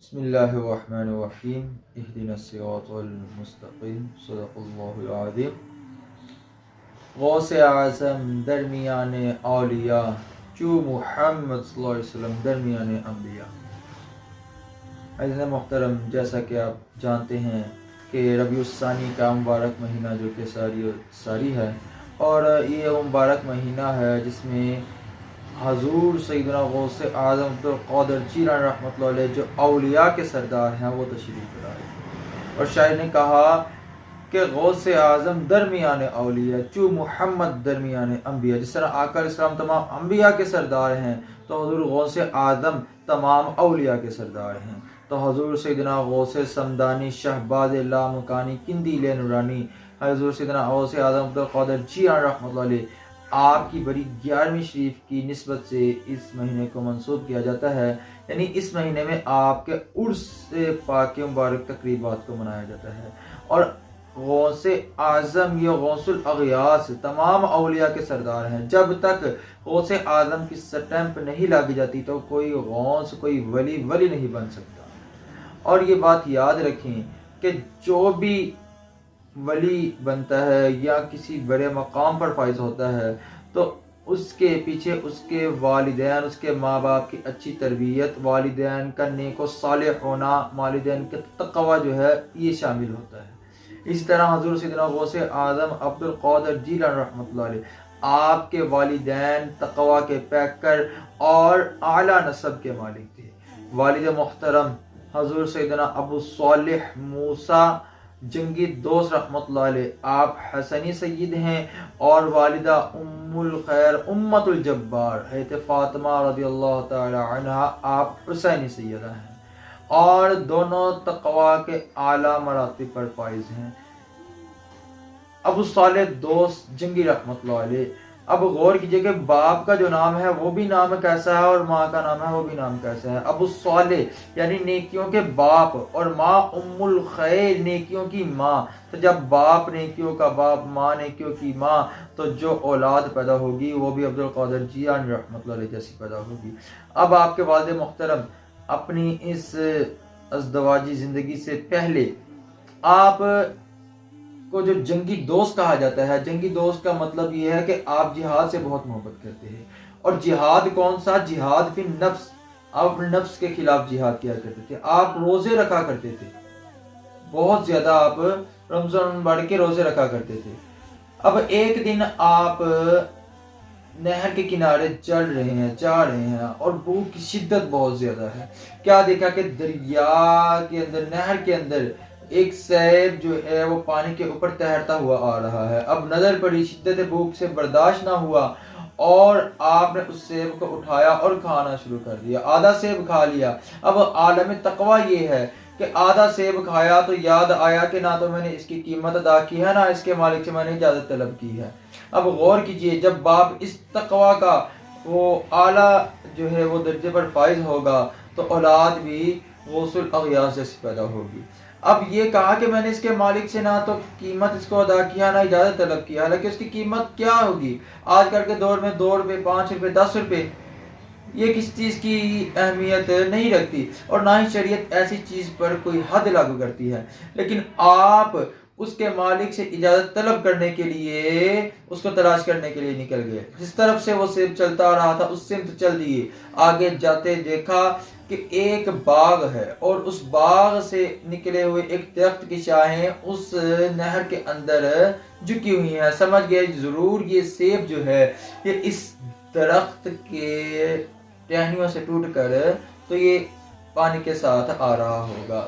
بسم اللہ الرحمن الرحیم اہدنا الصراط المستقیم صدق اللہ العظیم۔ غوث اعظم درمیان اولیاء، چو محمد صلی اللہ علیہ وسلم درمیان انبیاء۔ عزیز محترم، جیسا کہ آپ جانتے ہیں کہ ربیع الثانی کا مبارک مہینہ جو کہ ساری ہے، اور یہ وہ مبارک مہینہ ہے جس میں حضور سیدنا غوث اعظم عبدالقادر جیلانی رحمۃ اللہ علیہ جو اولیاء کے سردار ہیں وہ تشریف لائے۔ اور شاعر نے کہا کہ غوث اعظم درمیان اولیاء، چو محمد درمیان انبیاء۔ جس طرح آقا علیہ السلام تمام انبیاء کے سردار ہیں تو حضور غوث اعظم تمام اولیاء کے سردار ہیں۔ تو حضور سیدنا غوث سمدانی شہباز لامکانی قندیل نورانی حضور سیدنا غوث اعظم عبدالقادر جیلانی رحمۃ اللہ علیہ آپ کی بڑی 11ویں شریف کی نسبت سے اس مہینے کو منسوب کیا جاتا ہے، یعنی اس مہینے میں آپ کے عرس پاک مبارک تقریبات کو منایا جاتا ہے۔ اور غوث اعظم یہ غوث الاغیاث تمام اولیاء کے سردار ہیں۔ جب تک غوث اعظم کی سٹیمپ نہیں لاگی جاتی تو کوئی غوث، کوئی ولی نہیں بن سکتا۔ اور یہ بات یاد رکھیں کہ جو بھی ولی بنتا ہے یا کسی بڑے مقام پر فائز ہوتا ہے تو اس کے پیچھے اس کے والدین، اس کے ماں باپ کی اچھی تربیت، والدین کا نیک و صالح ہونا، والدین کے تقوی جو ہے یہ شامل ہوتا ہے۔ اس طرح حضور سیدنا غوث اعظم عبدالقادر جیلانی رحمۃ اللہ علیہ آپ کے والدین تقوی کے پیکر اور اعلیٰ نسب کے مالک تھے۔ والد محترم حضور سیدنا ابو صالح موسیٰ جنگی دوست رحمۃ اللہ علیہ آپ حسنی سید ہیں، اور والدہ ام الخیر امت الجبار حضرت فاطمہ رضی اللہ تعالی عنہا آپ حسینی سیدہ ہیں، اور دونوں تقوی کے اعلیٰ مراتب پر فائز ہیں۔ ابو صالح دوست جنگی رحمۃ اللہ علیہ، اب غور کیجئے کہ باپ کا جو نام ہے وہ بھی نام کیسا ہے اور ماں کا نام ہے وہ بھی نام کیسا ہے۔ ابو صالح یعنی نیکیوں کے باپ، اور ماں ام الخیر نیکیوں کی ماں۔ تو جب باپ نیکیوں کا باپ، ماں نیکیوں کی ماں، تو جو اولاد پیدا ہوگی وہ بھی عبدالقادر جیلانی رحمۃ اللہ علیہ جیسی پیدا ہوگی۔ اب آپ کے والد محترم اپنی اس ازدواجی زندگی سے پہلے آپ کو جو جنگی دوست کہا جاتا ہے، جنگی دوست کا مطلب یہ ہے کہ آپ جہاد سے بہت محبت کرتے ہیں۔ اور جہاد کون سا؟ جہاد فی نفس، آپ اپنے نفس کے خلاف جہاد کیا کرتے تھے۔ آپ روزے رکھا کرتے تھے، بہت زیادہ آپ رمضان بڑھ کے روزے رکھا کرتے تھے۔ اب ایک دن آپ نہر کے کنارے جا رہے ہیں اور بھوک کی شدت بہت زیادہ ہے۔ کیا دیکھا کہ دریا کے اندر، نہر کے اندر ایک سیب جو ہے وہ پانی کے اوپر تیرتا ہوا آ رہا ہے۔ اب نظر پڑی، شدت بھوک سے برداشت نہ ہوا اور آپ نے اس سیب کو اٹھایا اور کھانا شروع کر دیا۔ آدھا سیب کھا لیا۔ اب عالم تقوی یہ ہے کہ آدھا سیب کھایا تو یاد آیا کہ نہ تو میں نے اس کی قیمت ادا کی ہے، نہ اس کے مالک سے میں نے اجازت طلب کی ہے۔ اب غور کیجئے، جب باپ اس تقوی کا وہ اعلیٰ جو ہے وہ درجے پر فائز ہوگا تو اولاد بھی غوث الاغیاث جیسی پیدا ہوگی۔ اب یہ کہا کہ میں نے اس کے مالک سے نہ تو قیمت اس کو ادا کیا، نہ اجازت طلب کیا، حالانکہ اس کی قیمت کیا ہوگی؟ آج کل کے دور میں 2 روپے، 5 روپے، 10 روپے یہ کس چیز کی اہمیت نہیں رکھتی، اور نہ ہی شریعت ایسی چیز پر کوئی حد لاگو کرتی ہے۔ لیکن آپ اس کے مالک سے اجازت طلب کرنے کے لیے، اس کو تلاش کرنے کے لیے نکل گئے۔ جس طرف سے وہ سیب چلتا آ رہا تھا اس سمت چل دیے۔ آگے جاتے دیکھا کہ ایک باغ ہے، اور اس باغ سے نکلے ہوئے ایک درخت کی شاخیں اس نہر کے اندر جھکی ہوئی ہیں۔ سمجھ گئے ضرور یہ سیب جو ہے یہ اس درخت کے ٹہنیوں سے ٹوٹ کر تو یہ پانی کے ساتھ آ رہا ہوگا۔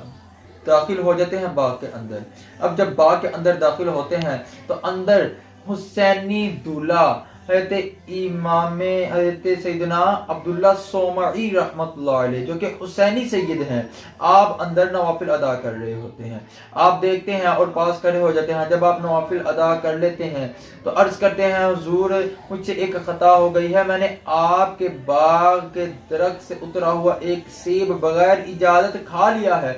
داخل ہو جاتے ہیں باغ کے اندر۔ اب جب باغ کے اندر داخل ہوتے ہیں تو اندر حسینی دولہ حضرت امام حضرت سیدنا عبداللہ صومعی رحمۃ اللہ علیہ جو کہ حسینی سید ہیں، آپ اندر نوافل ادا کر رہے ہوتے ہیں۔ آپ دیکھتے ہیں اور پاس کھڑے ہو جاتے ہیں۔ جب آپ نوافل ادا کر لیتے ہیں تو عرض کرتے ہیں حضور مجھ سے ایک خطا ہو گئی ہے، میں نے آپ کے باغ کے درخت سے اترا ہوا ایک سیب بغیر اجازت کھا لیا ہے۔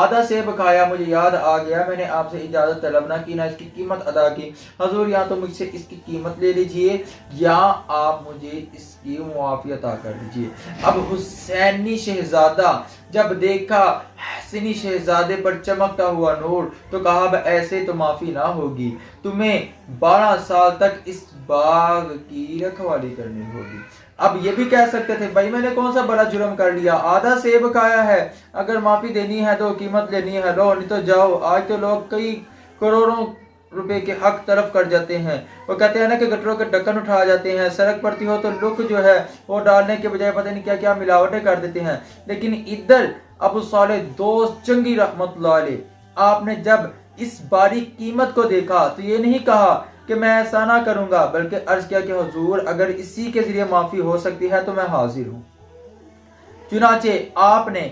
آدھا سیب کھایا، مجھے یاد آ گیا میں نے آپ سے اجازت طلب نہ کی، نہ اس کی قیمت ادا کی۔ حضور یا تو مجھ سے اس کی قیمت لے لیجئے یا آپ مجھے اس کی معافی عطا کر دیجیے۔ اب حسینی شہزادہ جب دیکھا حسینی شہزادے پر چمکتا ہوا نور تو کہا اب ایسے تو معافی نہ ہوگی، تمہیں 12 سال تک اس باغ کی رکھوالی کرنی ہوگی۔ اب یہ بھی کہہ سکتے تھے بھائی میں نے کون سا بڑا جرم کر لیا، آدھا سیب کھایا ہے، اگر معافی دینی ہے تو قیمت لینی ہے لو، نہیں تو جاؤ۔ آج تو لوگ کئی کروڑوں روپے کے حق طرف کر جاتے ہیں، وہ کہتے ہیں نا کہ گٹروں کے ڈھکن اٹھا جاتے ہیں، سڑک پڑتی ہو تو لک جو ہے وہ ڈالنے کے بجائے پتہ نہیں کیا کیا ملاوٹیں کر دیتے ہیں۔ لیکن ادھر ابو صالح دوست جنگی رحمت اللہ علیہ، آپ نے جب اس باریک قیمت کو دیکھا تو یہ نہیں کہا کہ میں ایسا نہ کروں گا، بلکہ عرض کیا کہ حضور اگر اسی کے ذریعے معافی ہو سکتی ہے تو میں حاضر ہوں۔ چنانچہ آپ نے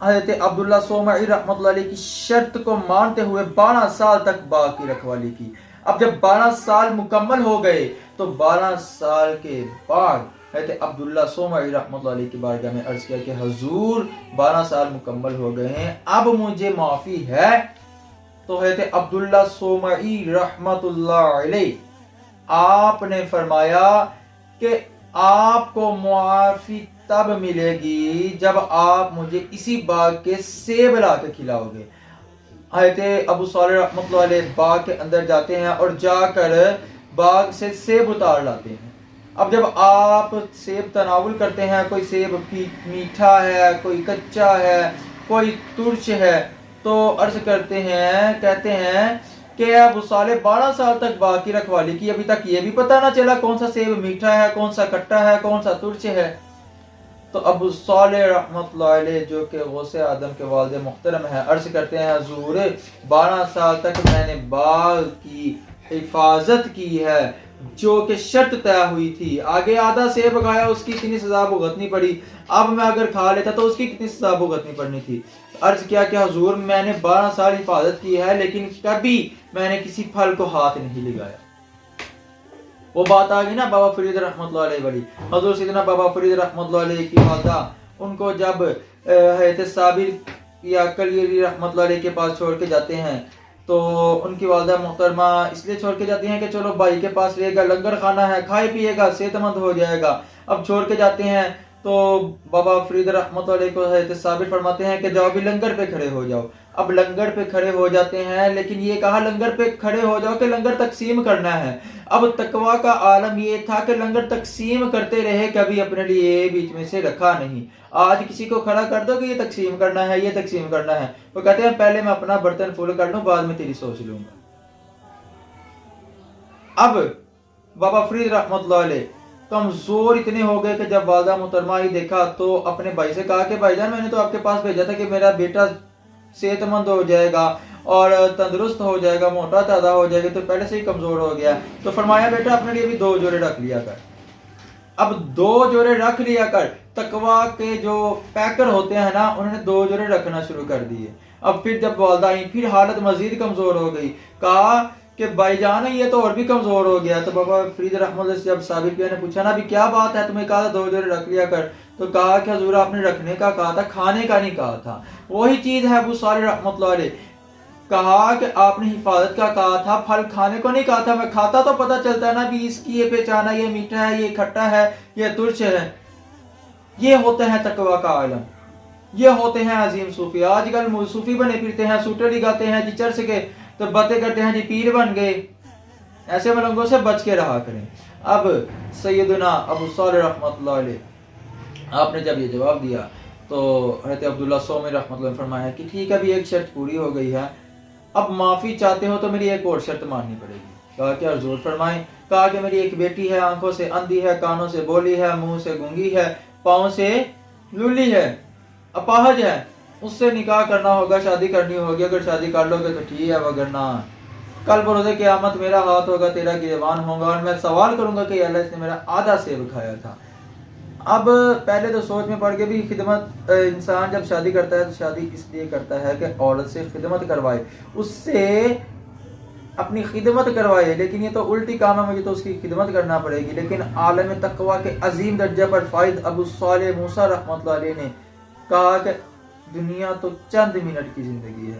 حضرت عبداللہ صومعی رحمۃ اللہ علیہ کی شرط کو مانتے ہوئے 12 سال تک باغ کی رکھوالی کی۔ اب جب 12 سال مکمل ہو گئے تو 12 سال کے بعد حضرت عبداللہ صومعی رحمۃ اللہ علیہ کی بارگاہ میں عرض کیا کہ حضور 12 سال مکمل ہو گئے ہیں، اب مجھے معافی ہے؟ تو حضرت عبداللہ صومعی رحمۃ اللہ علیہ آپ نے فرمایا کہ آپ کو معافی تب ملے گی جب آپ مجھے اسی باغ کے سیب لا کے کھلاؤ گے۔ حضرت ابو صالح رحمۃ اللہ علیہ باغ کے اندر جاتے ہیں اور جا کر باغ سے سیب اتار لاتے ہیں۔ اب جب آپ سیب تناول کرتے ہیں، کوئی سیب میٹھا ہے، کوئی کچا ہے، کوئی ترش ہے، تو عرض کرتے ہیں کہتے ہیں کہ ابو صالح 12 سال تک باغ کی رکھوالی کی، ابھی تک یہ بھی پتہ نہ چلا کون سا سیب میٹھا ہے، کون سا کھٹا ہے، کون سا ترش ہے۔ تو ابو صالح رحمۃ اللہ علیہ جو کہ غوث اعظم کے والد محترم ہیں عرض کرتے ہیں حضور 12 سال تک میں نے باغ کی حفاظت کی ہے جو کہ شرط طے ہوئی تھی، آگے آدھا سیب کھایا اس کی کتنی سزا بھگتنی پڑی، اب میں اگر کھا لیتا تو اس کی کتنی سزا بھگتنی پڑنی تھی۔ عرض کیا کہ حضور میں نے 12 سال حفاظت کی ہے لیکن کبھی میں نے کسی پھل کو ہاتھ نہیں لگایا۔ وہ بات آ گئی نا بابا فرید رحمۃ اللہ علیہ والی، حضور سیدنا بابا فرید رحمۃ اللہ علیہ کی والدہ ان کو جب حضرت صابر یا کلیری رحمۃ اللہ علیہ کے پاس چھوڑ کے جاتے ہیں تو ان کی والدہ محترمہ اس لیے چھوڑ کے جاتی ہیں کہ چلو بھائی کے پاس رہے گا، لنگر کھانا ہے، کھائے پیے گا، صحت مند ہو جائے گا۔ اب چھوڑ کے جاتے ہیں تو بابا فرید رحمۃ اللہ علیہ کو حضرت صابر فرماتے ہیں کہ جاؤ بھی لنگر پہ کھڑے ہو جاؤ۔ اب لنگر پہ کھڑے ہو جاتے ہیں لیکن یہ کہا لنگر پہ کھڑے ہو جاؤ کہ لنگر تقسیم کرنا ہے۔ اب تقویٰ کا عالم یہ تھا کہ لنگر تقسیم کرتے رہے، کبھی اپنے لیے بیچ میں سے رکھا نہیں۔ آج کسی کو کھڑا کر دو کہ یہ تقسیم کرنا ہے، یہ تقسیم کرنا ہے، وہ کہتے ہیں پہلے میں اپنا برتن فل کر لوں بعد میں تیری سوچ لوں گا۔ اب بابا فرید رحمۃ اللہ علیہ کمزور اتنے ہو گئے کہ جب والدہ محترمہ ہی دیکھا تو اپنے بھائی سے کہا کہ بھائی جان میں نے تو آپ کے پاس بھیجا تھا کہ میرا بیٹا صحت مند ہو جائے گا اور تندرست ہو جائے گا، موٹا تازہ ہو جائے گا، تو پہلے سے ہی کمزور ہو گیا، تو فرمایا بیٹا اپنے لیے بھی 2 جوڑے رکھ لیا کر۔ اب 2 جوڑے رکھ لیا کر، تقویٰ کے جو پیکر ہوتے ہیں نا انہوں نے 2 جوڑے رکھنا شروع کر دیے۔ اب پھر جب والدہ آئی پھر حالت مزید کمزور ہو گئی، کہا کہ بھائی جان یہ تو اور بھی کمزور ہو گیا۔ تو بابا فرید رحمۃ اللہ سے جب صابر پیا نے پوچھا نا بھی کیا بات ہے، تمہیں کہا تھا 2 جوڑے رکھ لیا کر، تو کہا کہ حضور آپ نے رکھنے کا کہا تھا، کھانے کا نہیں کہا تھا۔ وہی چیز ہے ابو صالح رحمۃ اللہ علیہ، کہا کہ آپ نے حفاظت کا کہا تھا، پھل کھانے کو نہیں کہا تھا، میں کھاتا تو پتہ چلتا ہے نا بھی اس کی یہ پہچان ہے، یہ میٹھا ہے، یہ کھٹا ہے، یہ ترش ہے۔ یہ ہوتے ہیں تقویٰ کا عالم، یہ ہوتے ہیں عظیم صوفی۔ آج کل صوفی بنے پھرتے ہیں، سوٹے لگاتے ہیں جی چرچ کے، تو باتیں کرتے ہیں جی پیر بن گئے۔ ایسے ملنگوں سے بچ کے رہا کریں۔ اب سیدنا ابو صالح رحمۃ اللہ علیہ آپ نے جب یہ جواب دیا تو حضرت عبداللہ صومعی رحمۃ اللہ نے فرمایا کہ ٹھیک ہے ابھی ایک شرط پوری ہو گئی ہے، اب معافی چاہتے ہو تو میری ایک اور شرط ماننی پڑے گی۔ کہا کہ حضور فرمائیں۔ کہا کہ میری ایک بیٹی ہے، آنکھوں سے اندھی ہے، کانوں سے بولی ہے، منہ سے گونگی ہے، پاؤں سے لولی ہے، اپاہج ہے، اس سے نکاح کرنا ہوگا، شادی کرنی ہوگی، اگر شادی کر لو گے تو ٹھیک ہے، وگرنہ کل بروز قیامت میرا ہاتھ ہوگا، تیرا گریبان ہوگا اور میں سوال کروں گا کہ اللہ اس نے میرا آدھا سیب کھایا تھا۔ اب پہلے تو سوچ میں پڑ کے بھی خدمت، انسان جب شادی کرتا ہے تو شادی اس لیے کرتا ہے کہ عورت سے خدمت کروائے، اس سے اپنی خدمت کروائے، لیکن یہ تو الٹی کام ہے، مجھے تو اس کی خدمت کرنا پڑے گی۔ لیکن عالم تقویٰ کے عظیم درجہ پر فائد ابو صالح موسیٰ رحمۃ اللہ علیہ نے کہا کہ دنیا تو چند منٹ کی زندگی ہے،